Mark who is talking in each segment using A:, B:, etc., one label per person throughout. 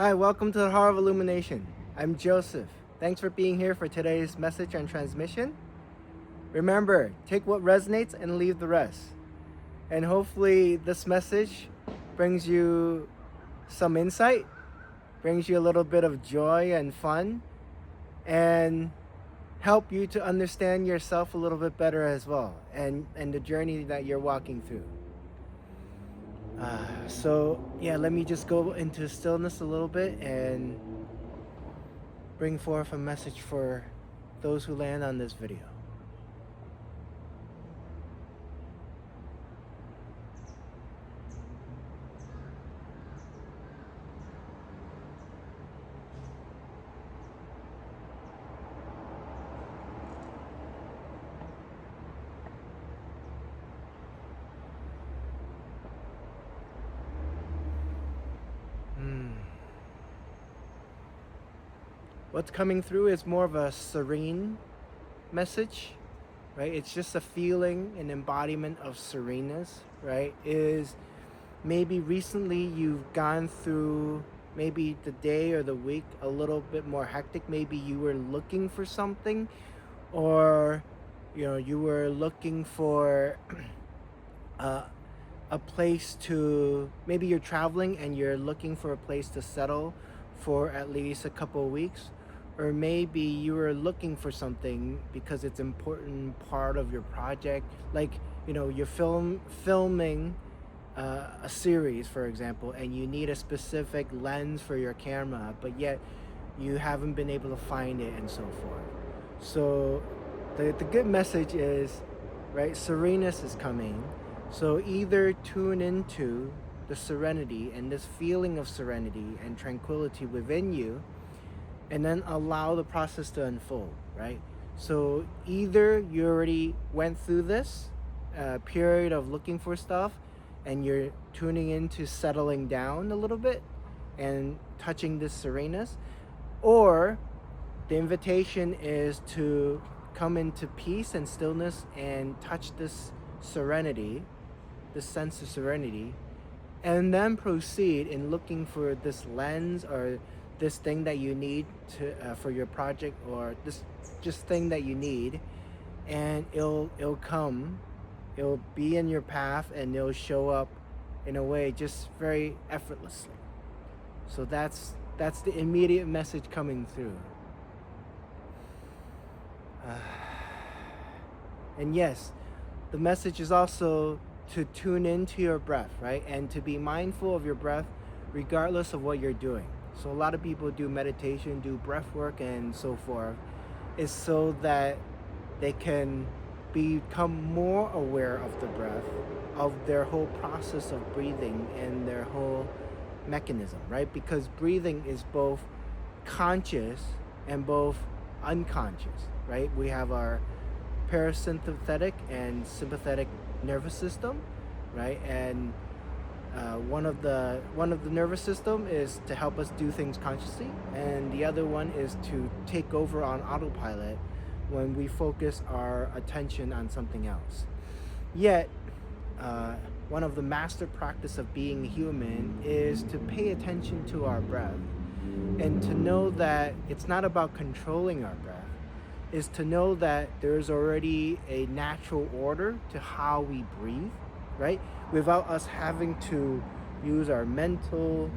A: Hi, welcome to the Heart of Illumination. I'm Joseph. Thanks for being here for today's message and transmission. Remember, take what resonates and leave the rest. And hopefully this message brings you some insight, brings you a little bit of joy and fun, and help you to understand yourself a little bit better as well, and the journey that you're walking through. Let me just go into stillness a little bit and bring forth a message for those who land on this video. What's coming through is more of a serene message, right? It's just a feeling, an embodiment of sereneness, right? Is maybe recently you've gone through maybe the day or the week a little bit more hectic. Maybe you were looking for something, or you were looking for a place to, maybe you're traveling and you're looking for a place to settle for at least a couple of weeks. Or maybe you were looking for something because it's an important part of your project. Like, you're filming a series, for example, and you need a specific lens for your camera, but yet you haven't been able to find it, and so forth. So the good message is, right, sereneness is coming. So either tune into the serenity and this feeling of serenity and tranquility within you, and then allow the process to unfold, right? So either you already went through this period of looking for stuff and you're tuning into settling down a little bit and touching this sereneness, or the invitation is to come into peace and stillness and touch this serenity, this sense of serenity, and then proceed in looking for this lens or this thing that you need to for your project, or this just thing that you need, and it'll come, it'll be in your path, and it'll show up in a way just very effortlessly. So that's the immediate message coming through. And yes, the message is also to tune into your breath, right? And to be mindful of your breath regardless of what you're doing. So a lot of people do meditation, do breath work, and so forth, is so that they can become more aware of the breath, of their whole process of breathing and their whole mechanism, right? Because breathing is both conscious and both unconscious, right? We have our parasympathetic and sympathetic nervous system, right? And one of the nervous system is to help us do things consciously, and the other one is to take over on autopilot when we focus our attention on something else. Yet, one of the master practice of being human is to pay attention to our breath, and to know that it's not about controlling our breath, is to know that there's already a natural order to how we breathe, right? Without us having to use our mental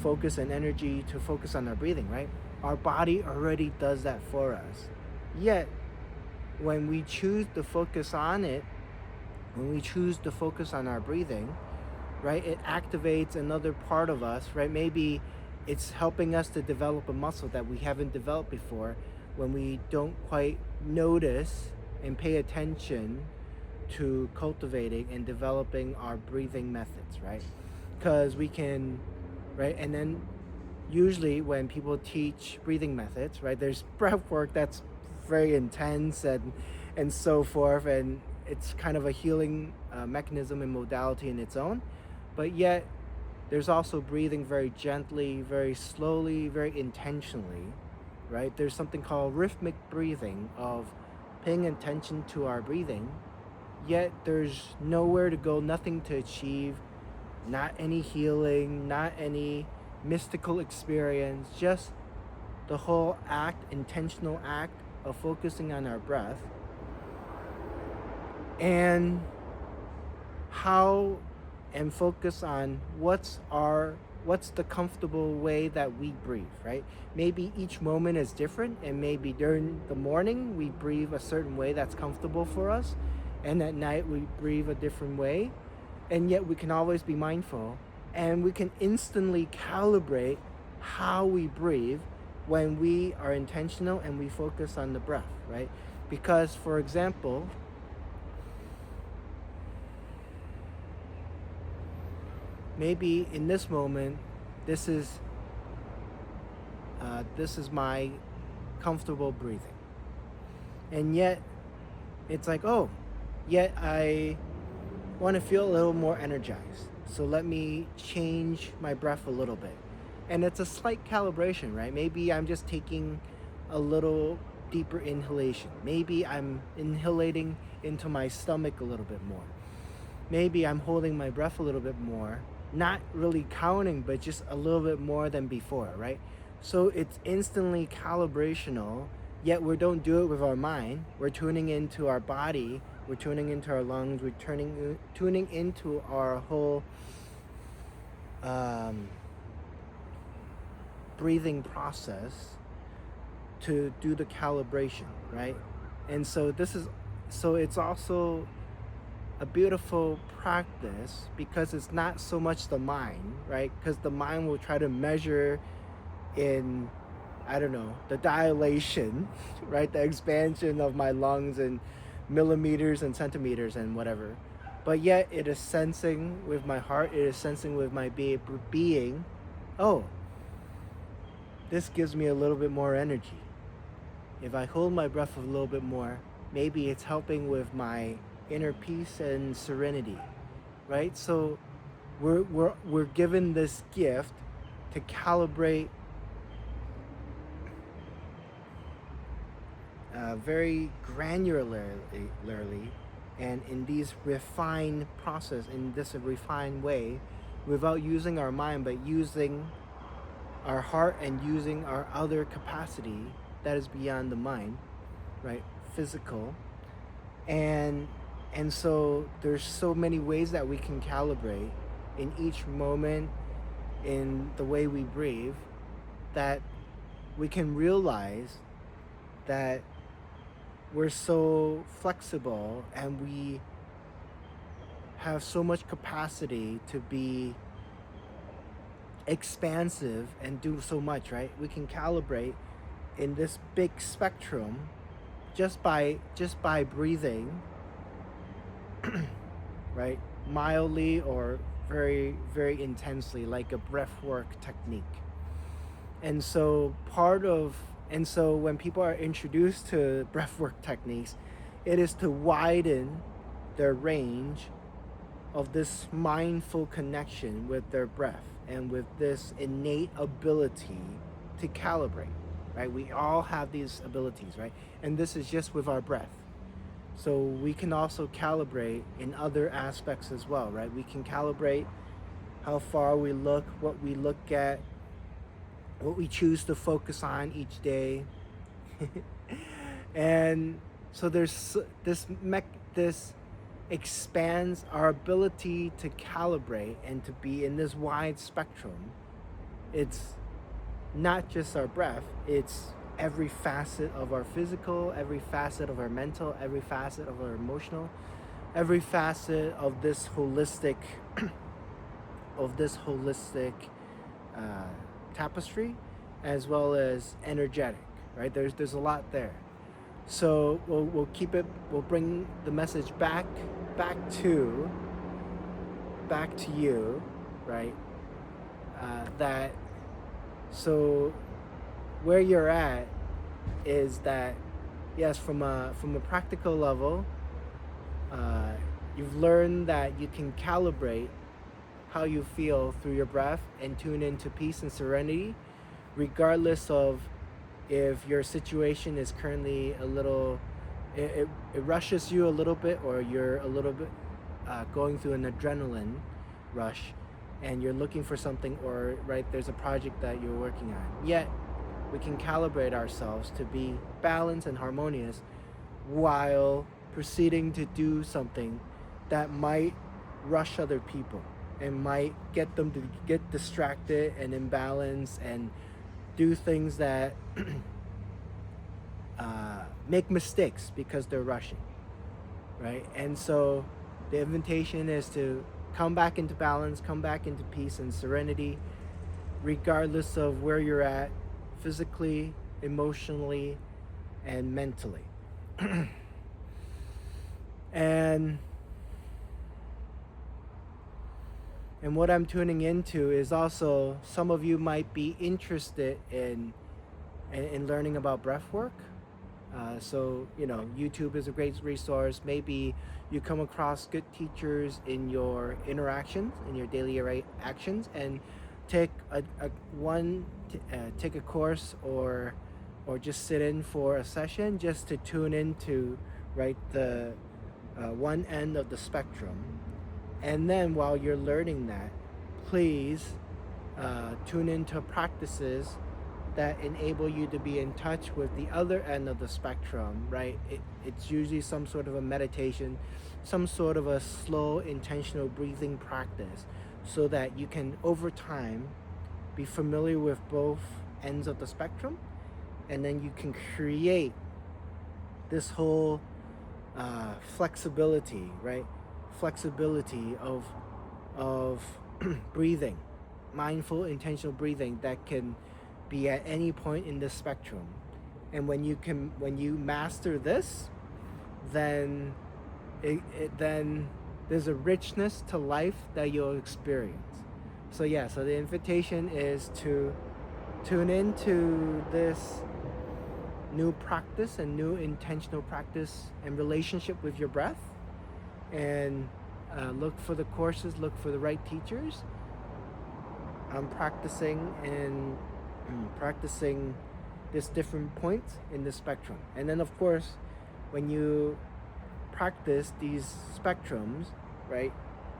A: focus and energy to focus on our breathing, right? Our body already does that for us. Yet, when we choose to focus on it, when we choose to focus on our breathing, right, it activates another part of us, right? Maybe it's helping us to develop a muscle that we haven't developed before when we don't quite notice and pay attention to cultivating and developing our breathing methods, right? Because we can, right? And then usually when people teach breathing methods, right, there's breath work that's very intense and so forth, and it's kind of a healing mechanism and modality in its own. But yet there's also breathing very gently, very slowly, very intentionally, right? There's something called rhythmic breathing, of paying attention to our breathing, yet there's nowhere to go, nothing to achieve, not any healing, not any mystical experience, just the whole act, intentional act of focusing on our breath, and how and focus on what's the comfortable way that we breathe, right? Maybe each moment is different, and maybe during the morning we breathe a certain way that's comfortable for us, and at night we breathe a different way, and yet we can always be mindful, and we can instantly calibrate how we breathe when we are intentional and we focus on the breath, right? Because, for example, maybe in this moment, this is my comfortable breathing, and yet it's like, oh, yet I want to feel a little more energized. So let me change my breath a little bit, and it's a slight calibration, right? Maybe I'm just taking a little deeper inhalation. Maybe I'm inhalating into my stomach a little bit more. Maybe I'm holding my breath a little bit more, not really counting, but just a little bit more than before, right? So it's instantly calibrational, yet we don't do it with our mind. We're tuning into our body, we're tuning into our lungs, we're tuning into our whole breathing process to do the calibration, right? And so it's also a beautiful practice, because it's not so much the mind, right? Because the mind will try to measure in, I don't know, the dilation, right? The expansion of my lungs in millimeters and centimeters and whatever. But yet it is sensing with my heart, it is sensing with my being, oh, this gives me a little bit more energy. If I hold my breath a little bit more, maybe it's helping with my inner peace and serenity, right? So we're given this gift to calibrate very granularly, and in these refined process, in this refined way, without using our mind, but using our heart and using our other capacity that is beyond the mind, right? Physical. And so there's so many ways that we can calibrate in each moment, in the way we breathe, that we can realize that we're so flexible and we have so much capacity to be expansive and do so much, right? We can calibrate in this big spectrum just by breathing, right? Mildly or very, very intensely, like a breathwork technique. And so when people are introduced to breathwork techniques, it is to widen their range of this mindful connection with their breath and with this innate ability to calibrate, right? We all have these abilities, right? And this is just with our breath. So we can also calibrate in other aspects as well, right? We can calibrate how far we look, what we look at, what we choose to focus on each day. And so there's this expands our ability to calibrate and to be in this wide spectrum. It's not just our breath, it's every facet of our physical, every facet of our mental, every facet of our emotional, every facet of this holistic tapestry, as well as energetic, right? There's a lot there. So we'll bring the message back to you, right? That so where you're at is that, yes, from a practical level, you've learned that you can calibrate how you feel through your breath and tune into peace and serenity, regardless of if your situation is currently a little, it rushes you a little bit, or you're a little bit going through an adrenaline rush. and you're looking for something, or right, there's a project that you're working on. Yet we can calibrate ourselves to be balanced and harmonious while proceeding to do something that might rush other people and might get them to get distracted and imbalanced and do things that make mistakes because they're rushing, right? And so the invitation is to come back into balance, come back into peace and serenity, regardless of where you're at physically, emotionally, and mentally. and what I'm tuning into is also, some of you might be interested in learning about breath work. So, YouTube is a great resource. Maybe you come across good teachers in your interactions, in your daily actions, and take take a course or just sit in for a session just to tune into, right, the one end of the spectrum. And then while you're learning that, please tune into practices that enable you to be in touch with the other end of the spectrum, right? It's usually some sort of a meditation, some sort of a slow, intentional breathing practice, so that you can, over time, be familiar with both ends of the spectrum, and then you can create this whole flexibility, right? Flexibility of breathing, mindful, intentional breathing that can be at any point in the spectrum. And when you master this, then then there's a richness to life that you'll experience. So the invitation is to tune into this new practice and new intentional practice and relationship with your breath, and look for the courses, look for the right teachers. I'm practicing this different points in the spectrum. And then, of course, when you practice these spectrums, right,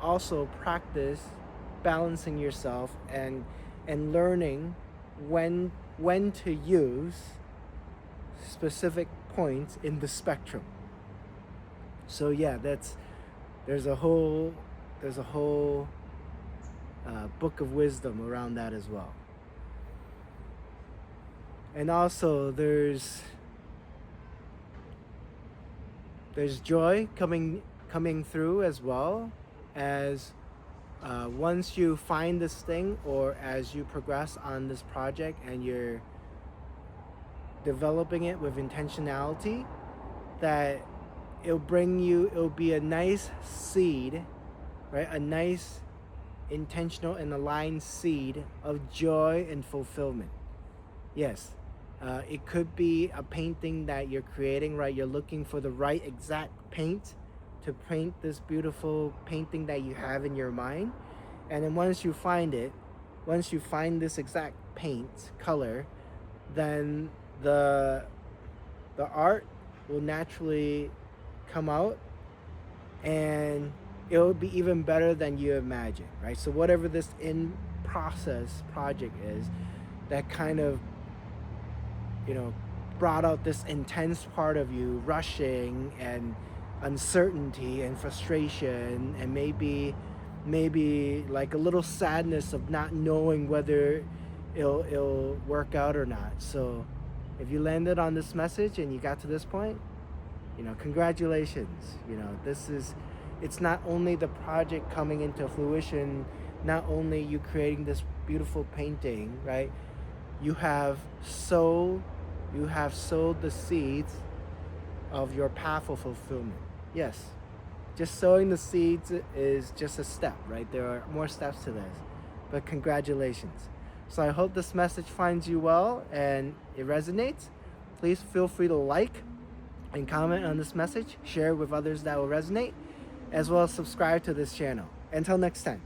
A: also practice balancing yourself and learning when to use specific points in the spectrum. So there's a whole book of wisdom around that as well. And also there's joy coming through, as well as once you find this thing, or as you progress on this project and you're developing it with intentionality, that it'll be a nice seed, right? A nice intentional and aligned seed of joy and fulfillment. Yes. It could be a painting that you're creating, right? You're looking for the right exact paint to paint this beautiful painting that you have in your mind. And then once you find this exact paint color, then the art will naturally come out, and it will be even better than you imagine, right? So whatever this in-process project is that kind of brought out this intense part of you, rushing and uncertainty and frustration, and maybe like a little sadness of not knowing whether it'll work out or not. So if you landed on this message and you got to this point, congratulations. It's not only the project coming into fruition, not only you creating this beautiful painting, right? You have sowed the seeds of your path of fulfillment. Yes, just sowing the seeds is just a step, right? There are more steps to this, but congratulations. So I hope this message finds you well and it resonates. Please feel free to like and comment on this message, share it with others that will resonate, as well as subscribe to this channel. Until next time.